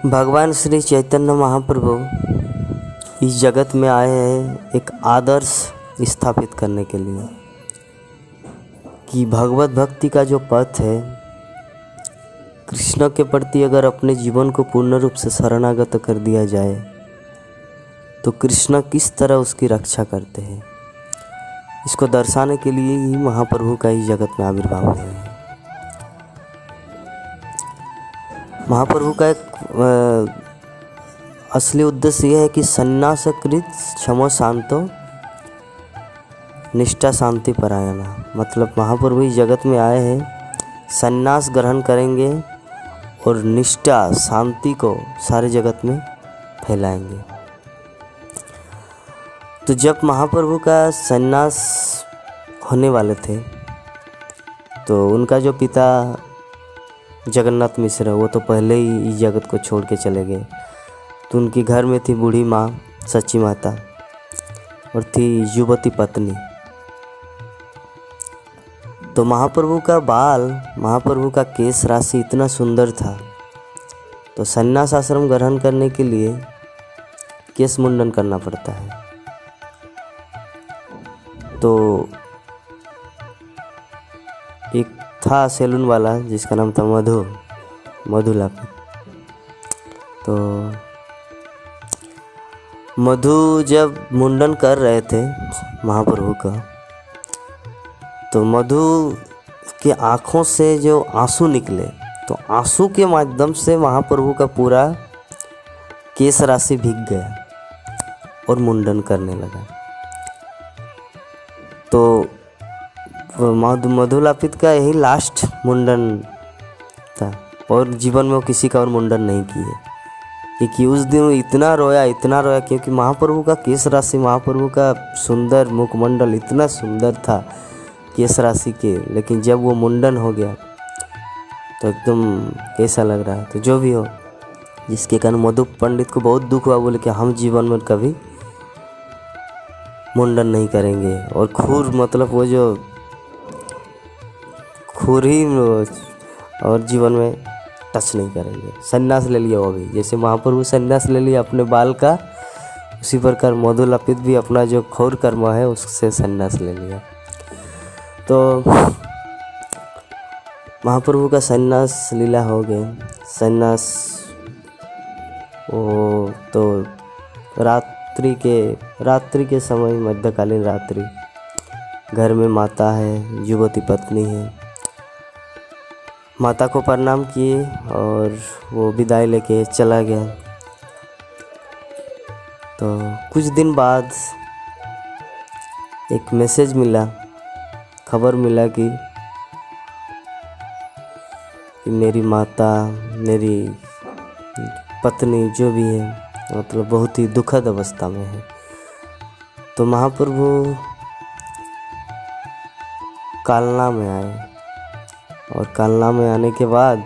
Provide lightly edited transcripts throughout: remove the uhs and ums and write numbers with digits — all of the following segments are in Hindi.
भगवान श्री चैतन्य महाप्रभु इस जगत में आए हैं एक आदर्श स्थापित करने के लिए कि भगवत भक्ति का जो पथ है, कृष्ण के प्रति अगर अपने जीवन को पूर्ण रूप से शरणागत कर दिया जाए तो कृष्ण किस तरह उसकी रक्षा करते हैं, इसको दर्शाने के लिए ही महाप्रभु का इस जगत में आविर्भाव हुए हैं। महाप्रभु का एक असली उद्देश्य यह है कि संन्यासकृत क्षमो शांतो निष्ठा शांति परायणा, मतलब महाप्रभु इस जगत में आए हैं, संन्यास ग्रहण करेंगे और निष्ठा शांति को सारे जगत में फैलाएंगे। तो जब महाप्रभु का संन्यास होने वाले थे तो उनका जो पिता जगन्नाथ मिश्र वो तो पहले ही इस जगत को छोड़ के चले गए। तो उनके घर में थी बूढ़ी माँ सच्ची माता और थी युवती पत्नी। तो महाप्रभु का केश राशि इतना सुंदर था, तो संन्यास आश्रम ग्रहण करने के लिए केश मुंडन करना पड़ता है। तो एक था सैलून वाला जिसका नाम था मधु लापित। तो मधु जब मुंडन कर रहे थे महाप्रभु का, तो मधु के आँखों से जो आंसू निकले, तो आंसू के माध्यम से महाप्रभु का पूरा केश राशि भीग गया और मुंडन करने लगा। तो मधु लापित का यही लास्ट मुंडन था और जीवन में वो किसी का और मुंडन नहीं किए, क्योंकि उस दिन वो इतना रोया क्योंकि महाप्रभु का केश राशि, महाप्रभु का सुंदर मुखमंडल इतना सुंदर था केश राशि के, लेकिन जब वो मुंडन हो गया तो एकदम कैसा लग रहा है। तो जो भी हो, जिसके कारण मधु पंडित को बहुत दुख हुआ, बोले कि हम जीवन में कभी मुंडन नहीं करेंगे और खूर, मतलब वो जो खूर ही और जीवन में टच नहीं करेंगे। संन्यास ले लिया वो भी, जैसे महाप्रभु संन्यास ले लिया अपने बाल का, उसी प्रकार मधु लापित भी अपना जो खूर कर्म है उससे संन्यास ले लिया। तो महाप्रभु का संन्यास लीला हो गया। संन्यास वो तो रात्रि के समय, मध्यकालीन रात्रि, घर में माता है, युवती पत्नी है, माता को प्रणाम किए और वो विदाई लेके चला गया। तो कुछ दिन बाद एक मैसेज मिला, खबर मिला कि मेरी माता, मेरी पत्नी जो भी है, मतलब बहुत ही दुखद अवस्था में है। तो महाप्रभु कालना में आए और कालना में आने के बाद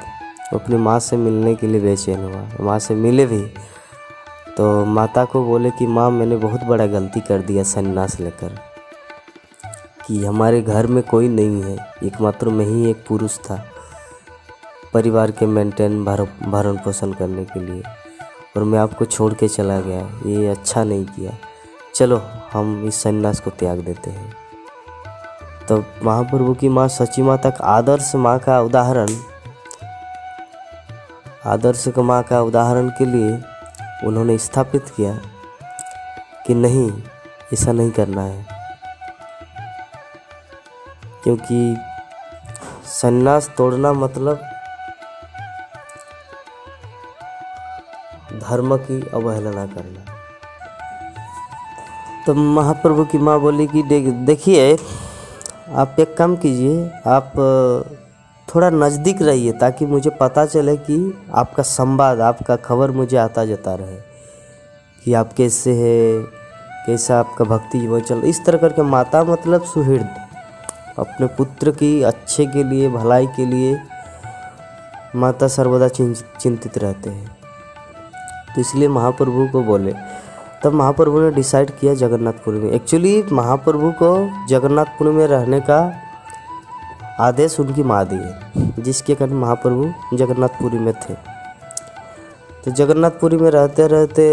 अपनी माँ से मिलने के लिए बेचैन हुआ। माँ से मिले भी तो माता को बोले कि माँ, मैंने बहुत बड़ा गलती कर दिया संन्यास लेकर, कि हमारे घर में कोई नहीं है, एकमात्र मैं ही एक पुरुष था परिवार के मेंटेन भरण पोषण करने के लिए, और मैं आपको छोड़ के चला गया, ये अच्छा नहीं किया, चलो हम इस संन्यास को त्याग देते हैं। तो महाप्रभु की माँ सच्ची माता का आदर्श माँ का उदाहरण के लिए उन्होंने स्थापित किया कि नहीं, ऐसा नहीं करना है, क्योंकि संन्यास तोड़ना मतलब धर्म की अवहेलना करना। तो महाप्रभु की माँ बोली कि देखिए, आप एक काम कीजिए, आप थोड़ा नज़दीक रहिए ताकि मुझे पता चले कि आपका संवाद, आपका खबर मुझे आता जाता रहे कि आप कैसे है, कैसा आपका भक्ति जीवन चल। इस तरह करके माता मतलब सुहृद, अपने पुत्र की अच्छे के लिए, भलाई के लिए माता सर्वदा चिंतित रहते हैं। तो इसलिए महाप्रभु को बोले। तब महाप्रभु ने डिसाइड किया जगन्नाथपुरी में। एक्चुअली महाप्रभु को जगन्नाथपुरी में रहने का आदेश उनकी माँ दिए, जिसके कारण महाप्रभु जगन्नाथपुरी में थे। तो जगन्नाथपुरी में रहते रहते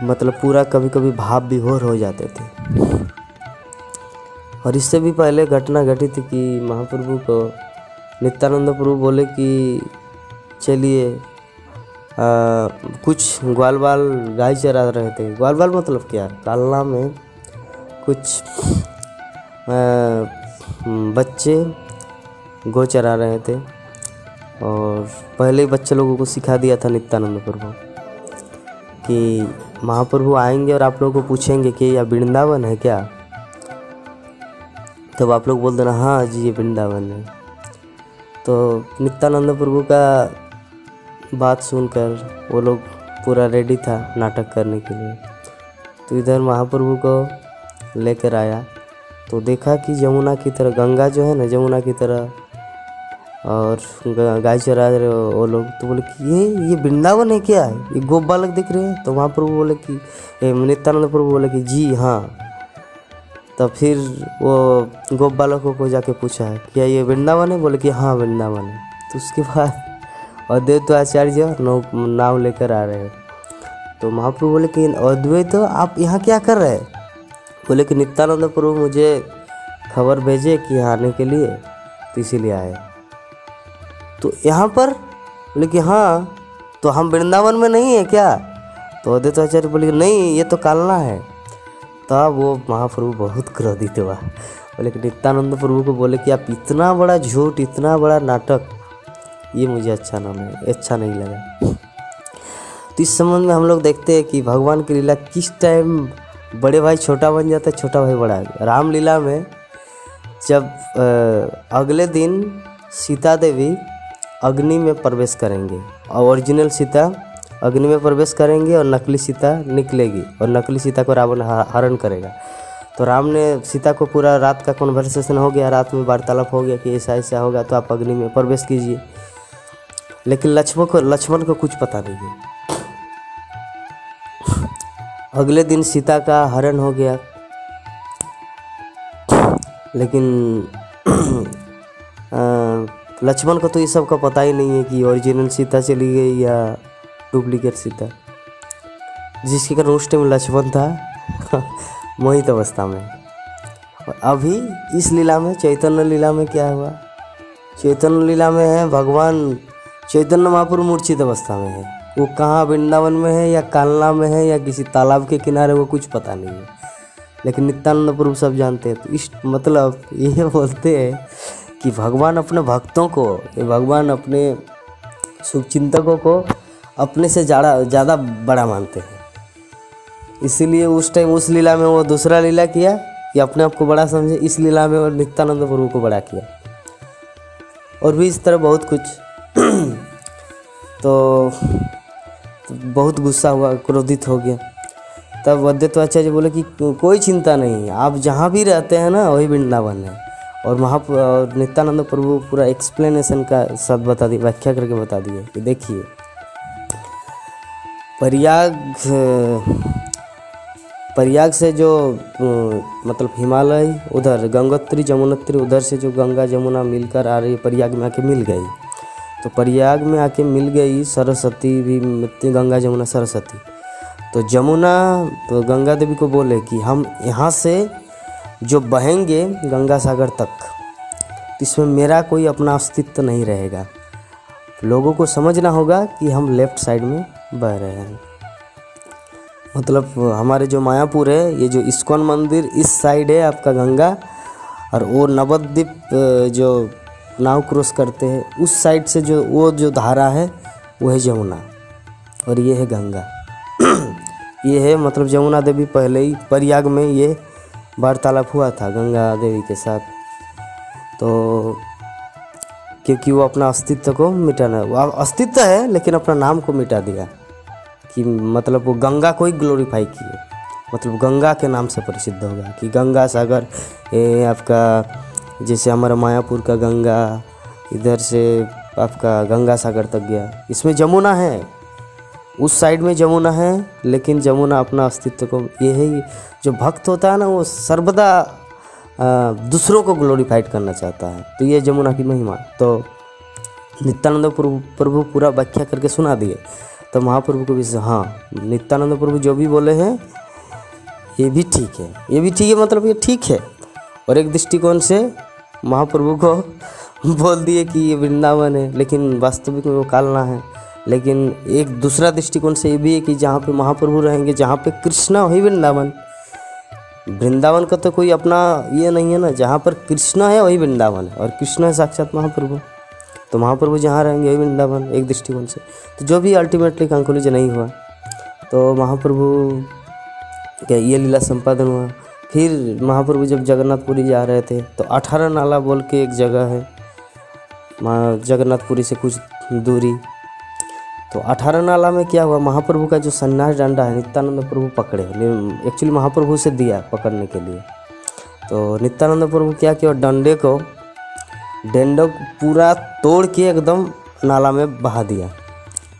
मतलब पूरा कभी कभी भाव विभोर हो जाते थे। और इससे भी पहले घटना घटी थी कि महाप्रभु को नित्यानंद प्रभु बोले कि चलिए कुछ ग्वाल बाल गाय चरा रहे थे। ग्वाल बाल मतलब क्या, कालना में कुछ बच्चे गौ चरा रहे थे और पहले ही बच्चे लोगों को सिखा दिया था नित्यानंद प्रभु कि महाप्रभु आएंगे और आप लोगों को पूछेंगे कि यह वृंदावन है क्या, तब आप लोग बोल देना हाँ जी ये वृंदावन है। तो नित्यानंद प्रभु का बात सुनकर वो लोग पूरा रेडी था नाटक करने के लिए। तो इधर महाप्रभु को लेकर आया तो देखा कि यमुना की तरह, गंगा जो है ना यमुना की तरह, और गाय चरा रहे वो लोग। तो बोले कि ये वृंदावन है क्या, ये गोप बालक दिख रहे हैं। तो महाप्रभु बोले कि नित्यानंद प्रभु बोले कि जी हाँ। तब फिर वो गोप बालकों को जाके पूछा है क्या ये वृंदावन है, बोले कि हाँ वृंदावन है। तो उसके बाद अद्वैत आचार्य नाव लेकर आ रहे हैं। तो महाप्रभु बोले कि अद्वैत आप यहाँ क्या कर रहे हैं, बोले कि नित्यानंद प्रभु मुझे खबर भेजे कि यहाँ आने के लिए, तो इसीलिए आए। तो यहाँ पर बोले कि हाँ तो हम वृंदावन में नहीं है क्या। तो अद्वैत आचार्य बोले कि नहीं ये तो कालना है। तब वो महाप्रभु बहुत क्रोधित हुआ, बोले कि नित्यानंद प्रभु को बोले कि आप इतना बड़ा झूठ, इतना बड़ा नाटक, ये मुझे अच्छा नहीं लगा। तो इस संबंध में हम लोग देखते हैं कि भगवान की लीला किस टाइम बड़े भाई छोटा बन जाता है, छोटा भाई बड़ा। रामलीला में जब अगले दिन सीता देवी अग्नि में प्रवेश करेंगे, ओरिजिनल सीता अग्नि में प्रवेश करेंगे और नकली सीता निकलेगी और नकली सीता को रावण हरण करेगा। तो राम ने सीता को पूरा रात का कन्वर्सेशन हो गया, रात में वार्तालाप हो गया कि ऐसा ऐसा होगा तो आप अग्नि में प्रवेश कीजिए। लेकिन लक्ष्मण को कुछ पता नहीं है। अगले दिन सीता का हरण हो गया, लेकिन लक्ष्मण को तो ये सब का पता ही नहीं है कि ओरिजिनल सीता चली गई या डुप्लीकेट सीता, जिसके कारण उस टाइम लक्ष्मण था मोहित अवस्था में। और अभी इस लीला में, चैतन्य लीला में क्या हुआ, चैतन्य लीला में है भगवान चैतन्य महाप्रभु मूर्छित अवस्था में है। वो कहाँ वृंदावन में है या कालना में है या किसी तालाब के किनारे, वो कुछ पता नहीं है। लेकिन नित्यानंद प्रभु सब जानते हैं। तो इस मतलब ये बोलते हैं कि भगवान अपने भक्तों को, भगवान अपने शुभचिंतकों को अपने से ज़्यादा बड़ा मानते हैं। इसीलिए उस टाइम उस लीला में वो दूसरा लीला किया कि अपने आप को बड़ा समझे, इस लीला में वो नित्यानंद प्रभु को बड़ा किया। और भी इस तरह बहुत कुछ तो बहुत गुस्सा हुआ, क्रोधित हो गया। तब अद्वैत आचार्य बोले कि कोई चिंता नहीं, आप जहाँ भी रहते हैं ना वही वृंदावन है। और नित्यानंद प्रभु पूरा एक्सप्लेनेशन का शब्द बता दिए, व्याख्या करके बता दिए कि देखिए प्रयाग से जो मतलब हिमालय उधर गंगोत्री जमुनोत्री उधर से जो गंगा जमुना मिलकर आ रही, प्रयाग में आके मिल गई। तो प्रयाग में आके मिल गई सरस्वती भी, गंगा जमुना सरस्वती। तो जमुना तो गंगा देवी को बोले कि हम यहाँ से जो बहेंगे गंगा सागर तक, इसमें मेरा कोई अपना अस्तित्व नहीं रहेगा। लोगों को समझना होगा कि हम लेफ्ट साइड में बह रहे हैं। मतलब हमारे जो मायापुर है, ये जो इस्कॉन मंदिर इस साइड है आपका गंगा, और वो नवद्वीप जो नाव क्रॉस करते हैं उस साइड से जो वो जो धारा है वो है जमुना, और ये है गंगा। ये है मतलब जमुना देवी पहले ही प्रयाग में ये वार्तालाप हुआ था गंगा देवी के साथ। तो क्योंकि वो अपना अस्तित्व को मिटाना, वो अस्तित्व है लेकिन अपना नाम को मिटा दिया कि मतलब वो गंगा को ही ग्लोरीफाई किए, मतलब गंगा के नाम से प्रसिद्ध होगा कि गंगा सागर। ये आपका जैसे हमारा मायापुर का गंगा इधर से आपका गंगा सागर तक गया, इसमें जमुना है, उस साइड में जमुना है, लेकिन जमुना अपना अस्तित्व को, ये है जो भक्त होता है ना वो सर्वदा दूसरों को ग्लोरीफाइड करना चाहता है। तो ये जमुना की महिमा। तो नित्यानंद प्रभु पूरा व्याख्या करके सुना दिए। तो महाप्रभु को भी हाँ, नित्यानंद प्रभु जो भी बोले हैं ये भी ठीक है, ये भी ठीक है, मतलब ये ठीक है। और एक दृष्टिकोण से महाप्रभु को बोल दिए कि ये वृंदावन है, लेकिन वास्तविक में वो कालना है। लेकिन एक दूसरा दृष्टिकोण से ये भी है कि जहाँ पे महाप्रभु रहेंगे, जहाँ पे कृष्णा वही वृंदावन। वृंदावन का तो कोई अपना ये नहीं है ना, जहाँ पर कृष्णा है वही वृंदावन है, और कृष्ण है साक्षात महाप्रभु। तो महाप्रभु जहाँ रहेंगे वही वृंदावन, एक दृष्टिकोण से। तो जो भी अल्टीमेटली कंक्लूजन नहीं हुआ, तो महाप्रभु क्या ये लीला संपादन हुआ। फिर महाप्रभु जब जगन्नाथपुरी जा रहे थे तो 18 नाला बोल के एक जगह है जगन्नाथपुरी से कुछ दूरी। तो 18 नाला में क्या हुआ, महाप्रभु का जो सन्यास डंडा है नित्यानंद प्रभु पकड़े, एक्चुअली महाप्रभु से दिया पकड़ने के लिए। तो नित्यानंद प्रभु क्या किया, डंडे को पूरा तोड़ के एकदम नाला में बहा दिया।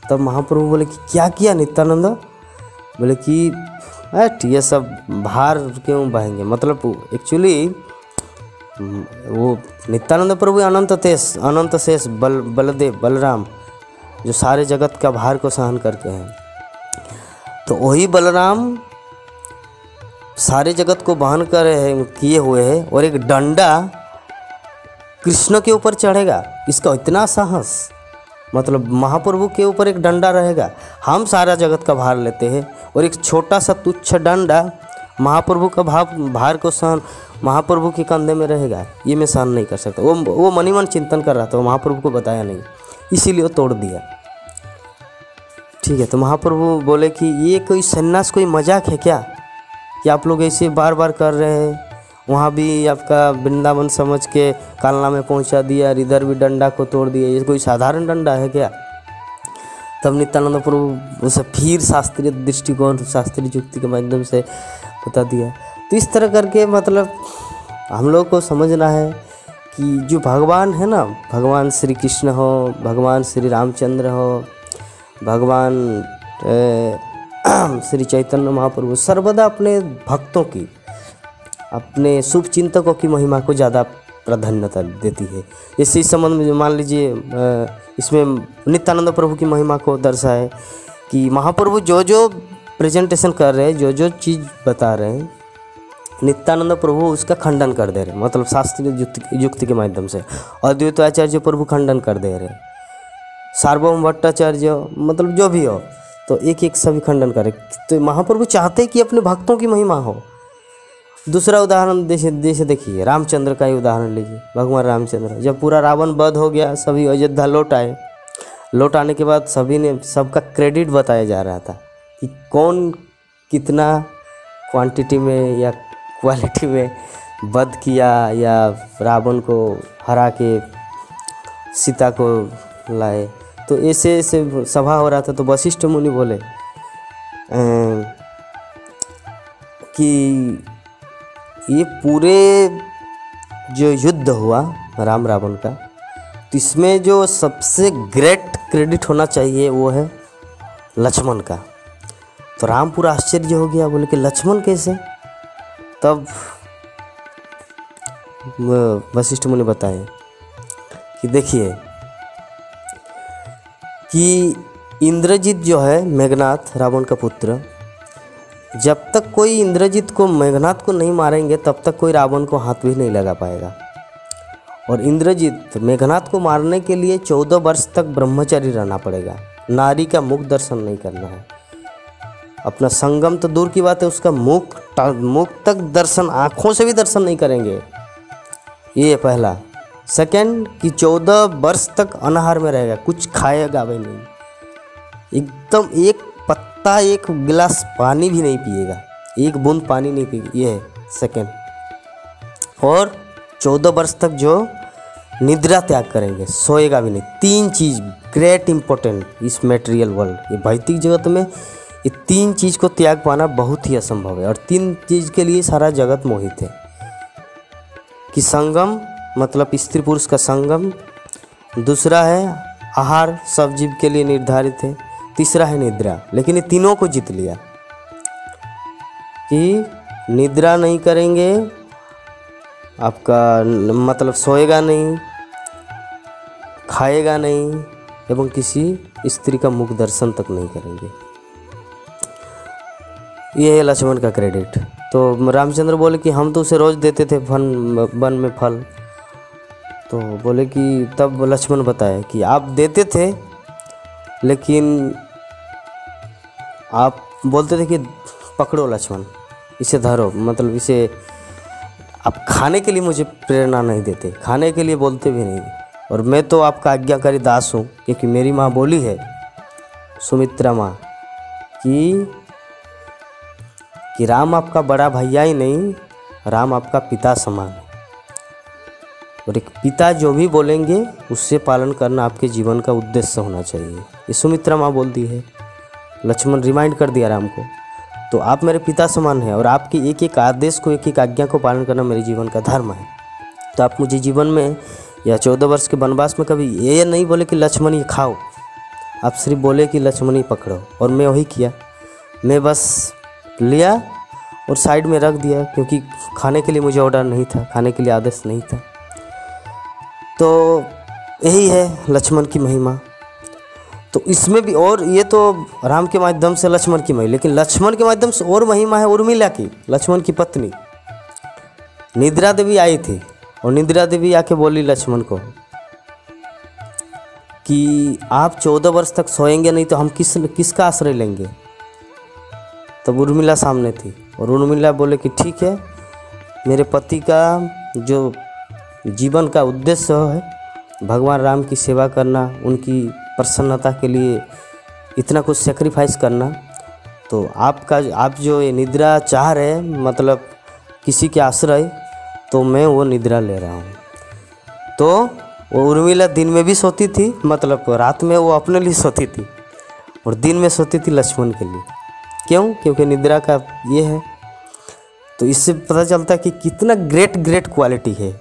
तब महाप्रभु बोले कि क्या किया नित्यानंद? बोले कि ये सब बाहर क्यों बहेंगे, मतलब एक्चुअली वो नित्यानंद प्रभु अनंत शेष बलदेव बलराम जो सारे जगत का भार को सहन करके हैं। तो वही बलराम सारे जगत को वहन कर किए हुए हैं, और एक डंडा कृष्ण के ऊपर चढ़ेगा, इसका इतना साहस। मतलब महाप्रभु के ऊपर एक डंडा रहेगा, हम सारा जगत का भार लेते हैं, और एक छोटा सा तुच्छ डंडा महाप्रभु का भार को सहन महाप्रभु के कंधे में रहेगा, ये मैं सहन नहीं कर सकता। वो मनी मन चिंतन कर रहा था, वो महाप्रभु को बताया नहीं, इसीलिए वो तोड़ दिया। ठीक है। तो महाप्रभु बोले कि ये कोई सन्यास कोई मजाक है क्या, कि आप लोग ऐसे बार बार कर रहे हैं? वहाँ भी आपका वृंदावन समझ के कालना में पहुँचा दिया, और इधर भी डंडा को तोड़ दिया, ये कोई साधारण डंडा है क्या? तब नित्यानंद प्रभु उसे फिर शास्त्रीय दृष्टिकोण, शास्त्रीय युक्ति के माध्यम से बता दिया। तो इस तरह करके मतलब हम लोग को समझना है कि जो भगवान है ना, भगवान श्री कृष्ण हो, भगवान श्री रामचंद्र हो, भगवान श्री चैतन्य महाप्रभु, सर्वदा अपने भक्तों की, अपने शुभ चिंतकों की महिमा को ज़्यादा प्राधान्यता देती है। जैसे इस संबंध में मान लीजिए इसमें नित्यानंद प्रभु की महिमा को दर्शाए कि महाप्रभु जो जो प्रेजेंटेशन कर रहे हैं, जो जो चीज़ बता रहे हैं, नित्यानंद प्रभु उसका खंडन कर दे रहे हैं, मतलब शास्त्रीय युक्ति के माध्यम से। अद्वैत आचार्य प्रभु खंडन कर दे रहे हैं, सार्वभौम भट्टाचार्य, मतलब जो भी हो, तो एक एक सभी खंडन करे। तो महाप्रभु चाहते हैं कि अपने भक्तों की महिमा हो। दूसरा उदाहरण जैसे देखिए, रामचंद्र का ही उदाहरण लीजिए। भगवान रामचंद्र जब पूरा रावण वध हो गया, सभी अयोध्या लौट आए। लौट आने के बाद सभी ने सबका क्रेडिट बताया जा रहा था कि कौन कितना क्वांटिटी में या क्वालिटी में वध किया, या रावण को हरा के सीता को लाए। तो ऐसे ऐसे सभा हो रहा था। तो वशिष्ठ मुनि बोले कि ये पूरे जो युद्ध हुआ राम रावण का, तो इसमें जो सबसे ग्रेट क्रेडिट होना चाहिए वो है लक्ष्मण का। तो राम पूरा आश्चर्य हो गया, बोले कि लक्ष्मण कैसे? तब वशिष्ठ मुनि बताए कि देखिए कि इंद्रजीत जो है मेघनाथ, रावण का पुत्र, जब तक कोई इंद्रजीत को, मेघनाथ को नहीं मारेंगे तब तक कोई रावण को हाथ भी नहीं लगा पाएगा। और इंद्रजीत मेघनाथ को मारने के लिए 14 वर्ष तक ब्रह्मचारी रहना पड़ेगा, नारी का मुख दर्शन नहीं करना है। अपना संगम तो दूर की बात है, उसका मुख तक दर्शन, आँखों से भी दर्शन नहीं करेंगे। ये पहला। सेकंड कि 14 वर्ष तक अनाहार में रहेगा, कुछ खाएगा भी नहीं, एकदम एक पत्ता, एक गिलास पानी भी नहीं पिएगा, एक बूंद पानी नहीं पिएगा। ये है सेकंड। और 14 वर्ष तक जो निद्रा त्याग करेंगे, सोएगा भी नहीं। 3 चीज़ ग्रेट इंपॉर्टेंट इस मटेरियल वर्ल्ड, ये भौतिक जगत में ये 3 चीज़ को त्याग पाना बहुत ही असंभव है। और 3 चीज़ के लिए सारा जगत मोहित है कि संगम, मतलब स्त्री पुरुष का संगम, दूसरा है आहार, सब जीव के लिए निर्धारित है, तीसरा है निद्रा। लेकिन ये तीनों को जीत लिया कि निद्रा नहीं करेंगे, आपका मतलब सोएगा नहीं, खाएगा नहीं एवं किसी स्त्री का मुख दर्शन तक नहीं करेंगे। ये है लक्ष्मण का क्रेडिट। तो रामचंद्र बोले कि हम तो उसे रोज़ देते थे वन में फल। तो बोले कि तब लक्ष्मण बताए कि आप देते थे, लेकिन आप बोलते थे कि पकड़ो लक्ष्मण, इसे धरो, मतलब इसे आप खाने के लिए मुझे प्रेरणा नहीं देते, खाने के लिए बोलते भी नहीं। और मैं तो आपका आज्ञाकारी दास हूँ, क्योंकि मेरी माँ बोली है, सुमित्रा माँ, कि राम आपका बड़ा भैया ही नहीं, राम आपका पिता समान है। और एक पिता जो भी बोलेंगे उससे पालन करना आपके जीवन का उद्देश्य होना चाहिए। ये सुमित्रा माँ बोलती है। लक्ष्मण रिमाइंड कर दिया राम को, तो आप मेरे पिता समान हैं और आपके एक एक आदेश को, एक एक आज्ञा को पालन करना मेरे जीवन का धर्म है। तो आप मुझे जीवन में या 14 वर्ष के वनवास में कभी ये नहीं बोले कि लक्ष्मण ये खाओ, आप सिर्फ बोले कि लक्ष्मण ये पकड़ो। और मैं वही किया, मैं बस लिया और साइड में रख दिया, क्योंकि खाने के लिए मुझे ऑर्डर नहीं था, खाने के लिए आदेश नहीं था। तो यही है लक्ष्मण की महिमा। तो इसमें भी, और ये तो राम के माध्यम से लक्ष्मण की महिमा, लेकिन लक्ष्मण के माध्यम से और महिमा है उर्मिला की, लक्ष्मण की पत्नी निद्रा देवी आई थी। और निद्रा देवी आके बोली लक्ष्मण को कि आप 14 वर्ष तक सोएंगे नहीं तो हम किसका आश्रय लेंगे। तब उर्मिला सामने थी और उर्मिला बोले कि ठीक है, मेरे पति का जो जीवन का उद्देश्य है भगवान राम की सेवा करना, उनकी प्रसन्नता के लिए इतना कुछ सेक्रीफाइस करना, तो आप जो ये निद्रा चाह रहे, मतलब किसी के आश्रय, तो मैं वो निद्रा ले रहा हूँ। तो वो उर्मिला दिन में भी सोती थी, मतलब रात में वो अपने लिए सोती थी और दिन में सोती थी लक्ष्मण के लिए। क्यों? क्योंकि निद्रा का ये है। तो इससे पता चलता है कि कितना ग्रेट क्वालिटी है।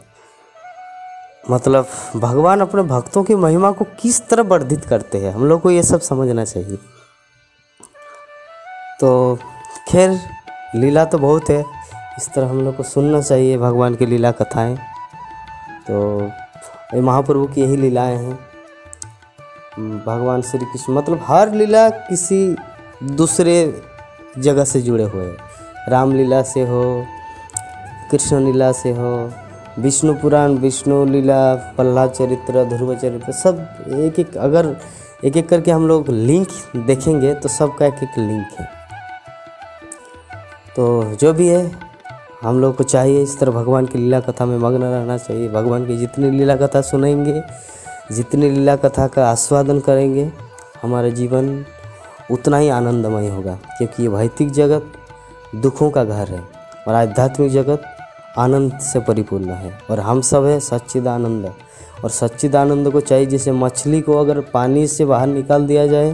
मतलब भगवान अपने भक्तों की महिमा को किस तरह वर्धित करते हैं, हम लोग को ये सब समझना चाहिए। तो खैर लीला तो बहुत है, इस तरह हम लोग को सुनना चाहिए भगवान की लीला कथाएं। तो ये महाप्रभु की यही लीलाएं हैं। भगवान श्री कृष्ण मतलब हर लीला किसी दूसरे जगह से जुड़े हुए हैं। राम लीला से हो, कृष्ण लीला से हो, विष्णु पुराण, विष्णु लीला, प्रहलाद चरित्र, ध्रुव चरित्र, सब एक एक, अगर एक एक करके हम लोग लिंक देखेंगे तो सबका एक एक लिंक है। तो जो भी है, हम लोग को चाहिए इस तरह भगवान की लीला कथा में मग्न रहना चाहिए। भगवान की जितनी लीला कथा सुनेंगे, जितनी लीला कथा का आस्वादन करेंगे, हमारा जीवन उतना ही आनंदमय होगा। क्योंकि ये भौतिक जगत दुखों का घर है और आध्यात्मिक जगत आनंद से परिपूर्ण है। और हम सब है सच्चिदानंद, और सच्चिदानंद को चाहिए जैसे मछली को अगर पानी से बाहर निकाल दिया जाए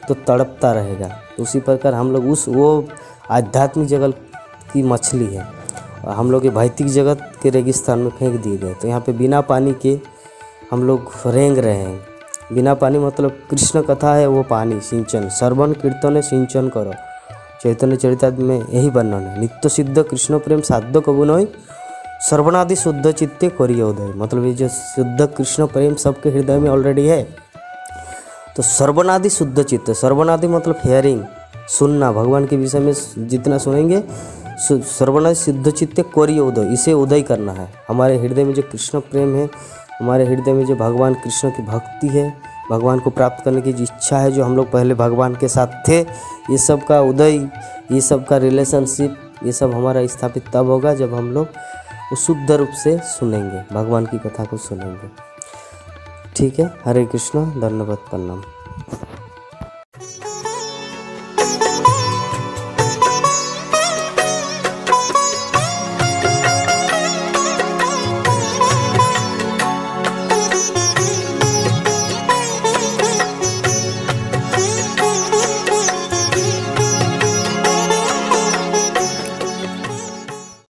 तो तड़पता रहेगा, उसी प्रकार हम लोग वो आध्यात्मिक जगत की मछली है और हम लोग ये भौतिक जगत के रेगिस्तान में फेंक दिए गए। तो यहाँ पे बिना पानी के हम लोग रेंग रहे हैं। बिना पानी मतलब कृष्ण कथा है वो पानी, सिंचन, श्रवण कीर्तन सिंचन करो। चैतन्य चरितामृत में यही वर्णन है। नित्य सिद्ध कृष्ण प्रेम साध्य कबू नय, सर्वनादि शुद्ध चित्ते करिय उदय। मतलब ये जो शुद्ध कृष्ण प्रेम सबके हृदय में ऑलरेडी है। तो सर्वनादि शुद्ध चित्त, सर्वनादि मतलब हियरिंग, सुनना, भगवान के विषय में जितना सुनेंगे, सर्वनादि शुद्ध चित्ते करिय उदय, इसे उदय करना है। हमारे हृदय में जो कृष्ण प्रेम है, हमारे हृदय में जो भगवान कृष्ण की भक्ति है, भगवान को प्राप्त करने की जो इच्छा है, जो हम लोग पहले भगवान के साथ थे, ये सब का उदय, ये सब का रिलेशनशिप, ये सब हमारा स्थापित तब होगा जब हम लोग उस शुद्ध रूप से सुनेंगे, भगवान की कथा को सुनेंगे। ठीक है, हरे कृष्ण, धन्यवाद, प्रणाम।